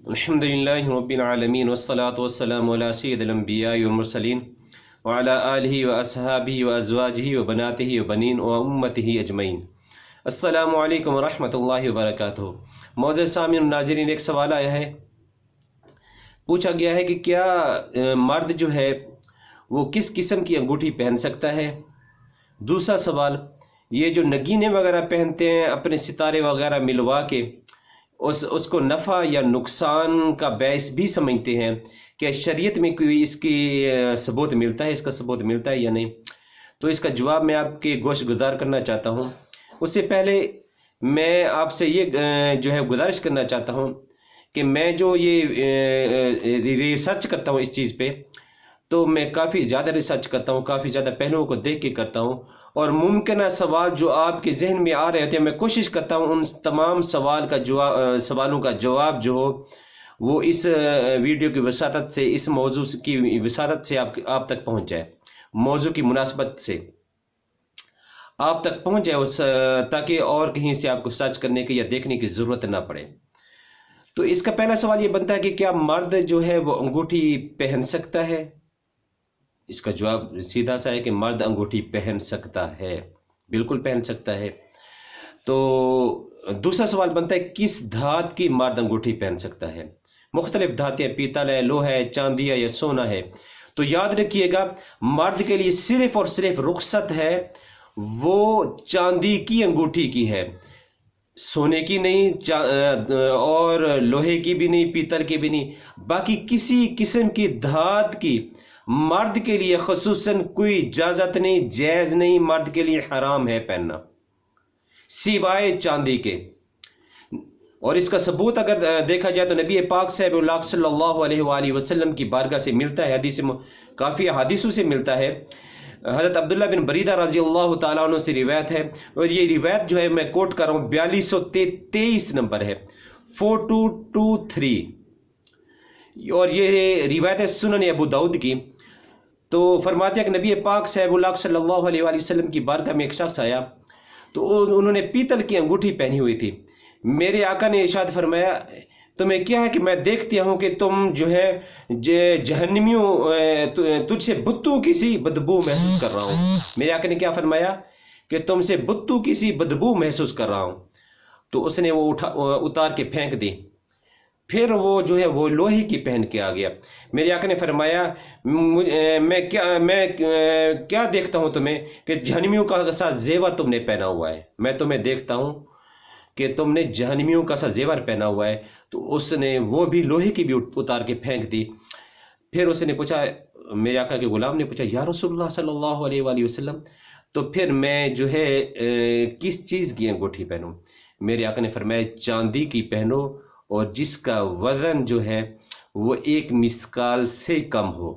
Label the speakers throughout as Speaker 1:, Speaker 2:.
Speaker 1: الحمدللہ رب العالمین والصلاة والسلام علی سید الانبیاء والمرسلین وعلی آلہ واصحابہ وازواجہ وبناتہ وبنین وامتہ اجمعین۔ السلام علیکم ورحمۃ اللہ وبرکاتہ۔ معزز سامعین و ناظرین، ایک سوال آیا ہے، پوچھا گیا ہے کہ کیا مرد جو ہے وہ کس قسم کی انگوٹھی پہن سکتا ہے؟ دوسرا سوال، یہ جو نگینے وغیرہ پہنتے ہیں اپنے ستارے وغیرہ ملوا کے، اس کو نفع یا نقصان کا باعث بھی سمجھتے ہیں، کہ شریعت میں کوئی اس کی ثبوت ملتا ہے، اس کا ثبوت ملتا ہے یا نہیں؟ تو اس کا جواب میں آپ کے گوش گزار کرنا چاہتا ہوں۔ اس سے پہلے میں آپ سے یہ جو ہے گزارش کرنا چاہتا ہوں کہ میں جو یہ ریسرچ کرتا ہوں اس چیز پہ، تو میں کافی زیادہ ریسرچ کرتا ہوں، کافی زیادہ پہلوؤں کو دیکھ کے کرتا ہوں، اور ممکنہ سوال جو آپ کے ذہن میں آ رہے ہوتے ہیں میں کوشش کرتا ہوں ان تمام سوالوں کا جواب جو ہو وہ اس ویڈیو کی وساطت سے، اس موضوع کی وساطت سے آپ تک پہنچ جائے، موضوع کی مناسبت سے آپ تک پہنچ جائے، تاکہ اور کہیں سے آپ کو سرچ کرنے کی یا دیکھنے کی ضرورت نہ پڑے۔ تو اس کا پہلا سوال یہ بنتا ہے کہ کیا مرد جو ہے وہ انگوٹھی پہن سکتا ہے؟ اس کا جواب سیدھا سا ہے کہ مرد انگوٹھی پہن سکتا ہے، بالکل پہن سکتا ہے۔ تو دوسرا سوال بنتا ہے کس دھات کی مرد انگوٹھی پہن سکتا ہے؟ مختلف دھاتیں، پیتل ہے، لوہا ہے، چاندی ہے یا سونا ہے۔ تو یاد رکھیے گا، مرد کے لیے صرف اور صرف رخصت ہے وہ چاندی کی انگوٹھی کی ہے، سونے کی نہیں، اور لوہے کی بھی نہیں، پیتل کی بھی نہیں، باقی کسی قسم کی دھات کی مرد کے لیے خصوصاً کوئی اجازت نہیں، جائز نہیں، مرد کے لیے حرام ہے پہننا سوائے چاندی کے۔ اور اس کا ثبوت اگر دیکھا جائے تو نبی پاک صاحب اللہ صلی اللہ علیہ وآلہ وسلم کی بارگاہ سے ملتا ہے، کافی حدیثوں سے ملتا ہے۔ حضرت عبداللہ بن بریدہ رضی اللہ تعالیٰ عنہ سے روایت ہے، اور یہ روایت جو ہے میں کوٹ کر رہا ہوں، 4223 نمبر ہے، 4223، اور یہ روایت ہے سنن ابو داؤد کی۔ تو فرماتے ہیں کہ نبی پاک صاحب اللہ صلی اللہ علیہ وآلہ وسلم کی بارگاہ میں ایک شخص آیا، تو انہوں نے پیتل کی انگوٹھی پہنی ہوئی تھی۔ میرے آقا نے ارشاد فرمایا، تمہیں کیا ہے کہ میں دیکھتی ہوں کہ تم جو ہے جہنمیوں، تجھ سے بتوں کی سی بدبو محسوس کر رہا ہوں۔ میرے آقا نے کیا فرمایا کہ تم سے بتوں کی سی بدبو محسوس کر رہا ہوں۔ تو اس نے وہ اتار کے پھینک دی، پھر وہ جو ہے وہ لوہے کی پہن کے آ گیا۔ میرے آقا نے فرمایا، میں کیا دیکھتا ہوں تمہیں کہ جہنمیوں کا سا زیور تم نے پہنا ہوا ہے، میں تمہیں دیکھتا ہوں کہ تم نے جہنمیوں کا سا زیور پہنا ہوا ہے۔ تو اس نے وہ بھی لوہے کی بھی اتار کے پھینک دی۔ پھر اس نے پوچھا، میرے آقا کے غلام نے پوچھا، یا رسول اللہ صلی اللہ علیہ وآلہ وسلم، تو پھر میں جو ہے کس چیز کی انگوٹھی پہنوں؟ میرے آقا نے فرمایا، چاندی کی پہنو، اور جس کا وزن جو ہے وہ 1 مسکال سے کم ہو۔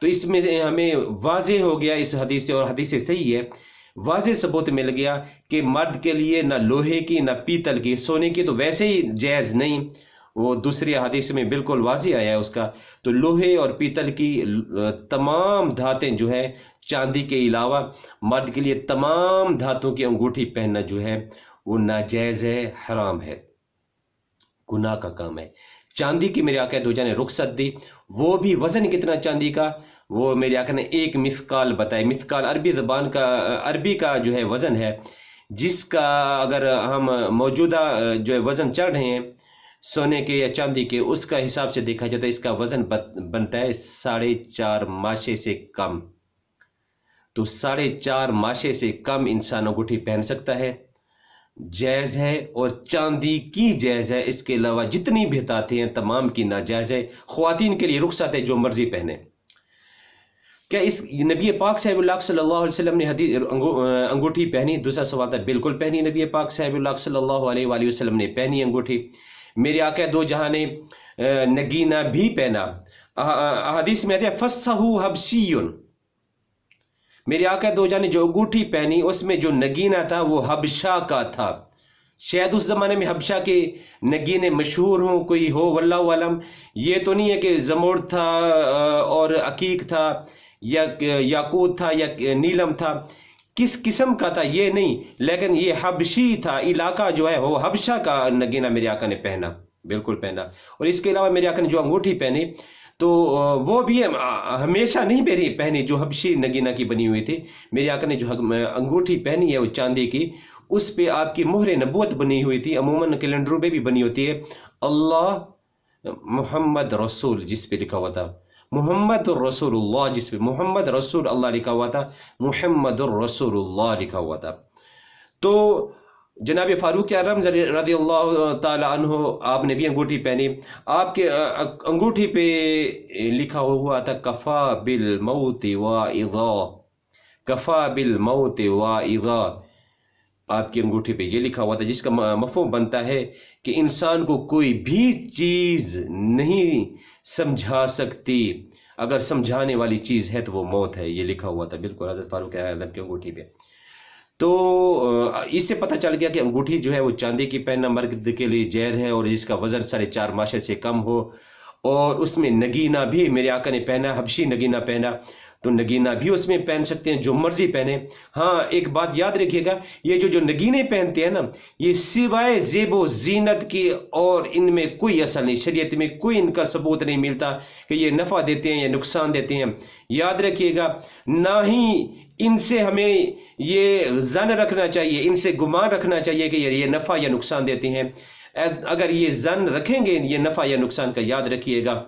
Speaker 1: تو اس میں ہمیں واضح ہو گیا اس حدیث سے، اور حدیث سے صحیح ہے، واضح ثبوت مل گیا کہ مرد کے لیے نہ لوہے کی نہ پیتل کی، سونے کی تو ویسے ہی جائز نہیں، وہ دوسری حدیث میں بالکل واضح آیا ہے اس کا۔ تو لوہے اور پیتل کی تمام دھاتیں جو ہے، چاندی کے علاوہ مرد کے لیے تمام دھاتوں کی انگوٹھی پہننا جو ہے وہ ناجائز ہے، حرام ہے، گناہ کا کام ہے۔ چاندی کی میرے آقا دو جانے رخصت دی، وہ بھی وزن کتنا چاندی کا، وہ میرے آقا نے 1 مثقال بتائے۔ مثقال عربی کا جو ہے وزن ہے، جس کا اگر ہم موجودہ جو ہے وزن چڑھ رہے ہیں سونے کے یا چاندی کے، اس کا حساب سے دیکھا جاتا ہے اس کا وزن بنتا ہے 4.5 ماشے سے کم۔ تو 4.5 ماشے سے کم انسان انگوٹھی پہن سکتا ہے، جائز ہے، اور چاندی کی جائز ہے۔ اس کے علاوہ جتنی بھی دھاتیں ہیں تمام کی ناجائز ہے۔ خواتین کے لیے رخصت ہے، جو مرضی پہنے۔ کیا اس نبی پاک صاحب اللہ صلی اللہ علیہ وسلم نے انگوٹھی پہنی؟ دوسرا سوال تھا، بالکل پہنی، نبی پاک صاحب اللہ صلی اللہ علیہ وآلہ وسلم نے پہنی انگوٹھی۔ میرے آقا دو جہاں نے نگینہ بھی پہنا۔ احادیث میں آتا ہے فَصَّحُ حَبْشِيٌّ، میرے آقا دو جہاں نے جو انگوٹھی پہنی اس میں جو نگینہ تھا وہ حبشہ کا تھا۔ شاید اس زمانے میں حبشہ کے نگینے مشہور ہوں، کوئی ہو، واللہ عالم۔ یہ تو نہیں ہے کہ زمرد تھا اور عقیق تھا یا یاقوت تھا یا نیلم تھا، کس قسم کا تھا یہ نہیں، لیکن یہ حبشی تھا، علاقہ جو ہے وہ حبشہ کا نگینہ میرے آقا نے پہنا۔ بالکل پہنا. اور اس کے علاوہ میرے آقا نے جو انگوٹھی پہنی تو وہ بھی ہمیشہ نہیں پہنی جو حبشی نگینہ کی بنی ہوئی تھی. میرے آقا نے جو انگوٹھی پہنی ہے وہ چاندی کی، اس پہ آپ کی مہر نبوت بنی ہوئی تھی. عموماً کیلنڈروں پہ بھی بنی ہوتی ہے اللہ محمد رسول جس پہ لکھا ہوا تھا، محمد الرسول اللہ جس پہ محمد رسول اللہ لکھا ہوا تھا، محمد الرسول اللہ لکھا ہوا تھا. تو جناب فاروق اعظم رضی اللہ تعالی عنہ آپ نے بھی انگوٹھی پہنی. آپ کے انگوٹھی پہ لکھا ہوا تھا کفا بالموت واعظا، کفا بالموت واعظا. آپ کی انگوٹھی پہ یہ لکھا ہوا تھا جس کا مفہوم بنتا ہے کہ انسان کو کوئی بھی چیز نہیں سمجھا سکتی، اگر سمجھانے والی چیز ہے تو وہ موت ہے. یہ لکھا ہوا تھا بالکل حضرت فاروق اعظم کی انگوٹھی پہ. تو اس سے پتہ چل گیا کہ انگوٹھی جو ہے وہ چاندی کی پہننا مرد کے لیے جائز ہے، اور جس کا وزن 4.5 ماشے سے کم ہو. اور اس میں نگینہ بھی میرے آقا نے پہنا، حبشی نگینہ پہنا، تو نگینہ بھی اس میں پہن سکتے ہیں، جو مرضی پہنے. ہاں ایک بات یاد رکھیے گا، یہ جو نگینے پہنتے ہیں نا، یہ سوائے زیب و زینت کی اور ان میں کوئی اصل نہیں، شریعت میں کوئی ان کا ثبوت نہیں ملتا کہ یہ نفع دیتے ہیں یا نقصان دیتے ہیں. یاد رکھیے گا، نہ ہی ان سے ہمیں یہ ظن رکھنا چاہیے، ان سے گمان رکھنا چاہیے کہ یہ نفع یا نقصان دیتے ہیں. اگر یہ ظن رکھیں گے یہ نفع یا نقصان کا، یاد رکھیے گا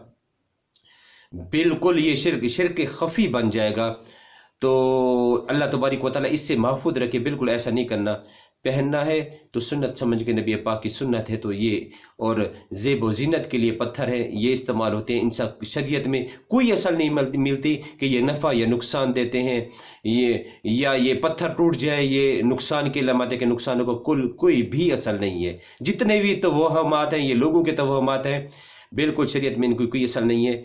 Speaker 1: بالکل یہ شرک خفی بن جائے گا. تو اللہ تبارک و تعالیٰ اس سے محفوظ رکھے، بالکل ایسا نہیں کرنا. پہننا ہے تو سنت سمجھ کے، نبی پاک کی سنت ہے تو یہ، اور زیب و زینت کے لیے پتھر ہے یہ استعمال ہوتے ہیں. ان شریعت میں کوئی اصل نہیں ملتی کہ یہ نفع یا نقصان دیتے ہیں، یہ پتھر ٹوٹ جائے یہ نقصان کے علامات ہے کہ نقصانوں کو کوئی بھی اصل نہیں ہے. جتنے بھی توہمات ہیں یہ لوگوں کے توہمات ہیں، بالکل شریعت میں ان کو کوئی اصل نہیں ہے.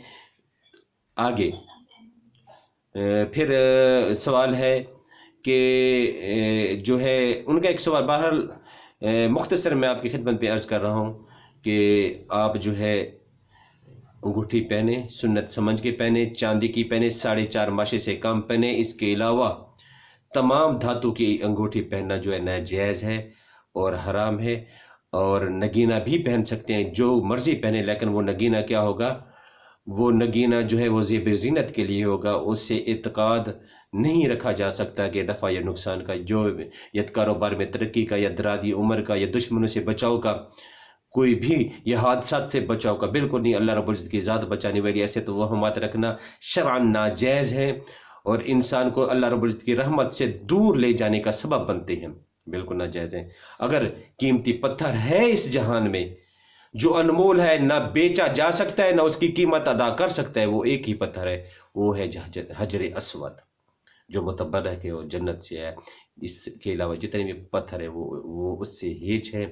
Speaker 1: آگے پھر سوال ہے کہ جو ہے ان کا ایک سوال، بہرحال مختصر میں آپ کی خدمت پہ عرض کر رہا ہوں کہ آپ جو ہے انگوٹھی پہنے، سنت سمجھ کے پہنے، چاندی کی پہنے، 4.5 ماشے سے کم پہنے. اس کے علاوہ تمام دھاتوں کی انگوٹھی پہننا جو ہے ناجائز ہے اور حرام ہے. اور نگینہ بھی پہن سکتے ہیں، جو مرضی پہنے، لیکن وہ نگینہ کیا ہوگا، وہ نگینہ جو ہے وہ زیب زینت کے لیے ہوگا. اس سے اعتقاد نہیں رکھا جا سکتا کہ نفع یا نقصان کا، جو یا کاروبار میں ترقی کا، یا درازی عمر کا، یا دشمنوں سے بچاؤ کا، کوئی بھی یہ حادثات سے بچاؤ کا، بالکل نہیں. اللہ رب العزت کی ذات بچانے والی ایسے تو توہمات رکھنا شرعاً ناجائز ہے، اور انسان کو اللہ رب العزت کی رحمت سے دور لے جانے کا سبب بنتے ہیں، بالکل ناجائز ہیں. اگر قیمتی پتھر ہے اس جہان میں جو انمول ہے، نہ بیچا جا سکتا ہے نہ اس کی قیمت ادا کر سکتا ہے، وہ ایک ہی پتھر ہے، وہ ہے حجر اسود جو متبرک ہے اور جنت سے ہے. اس کے علاوہ جتنے بھی پتھر ہے وہ اس سے ہیچ ہے.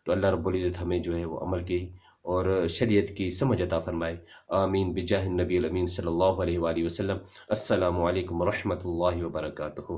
Speaker 1: تو اللہ رب العزت ہمیں جو ہے وہ عمل کی اور شریعت کی سمجھ عطا فرمائے. آمین بجاہ النبی الامین صلی اللہ علیہ وآلہ وسلم. السلام علیکم ورحمۃ اللہ وبرکاتہ.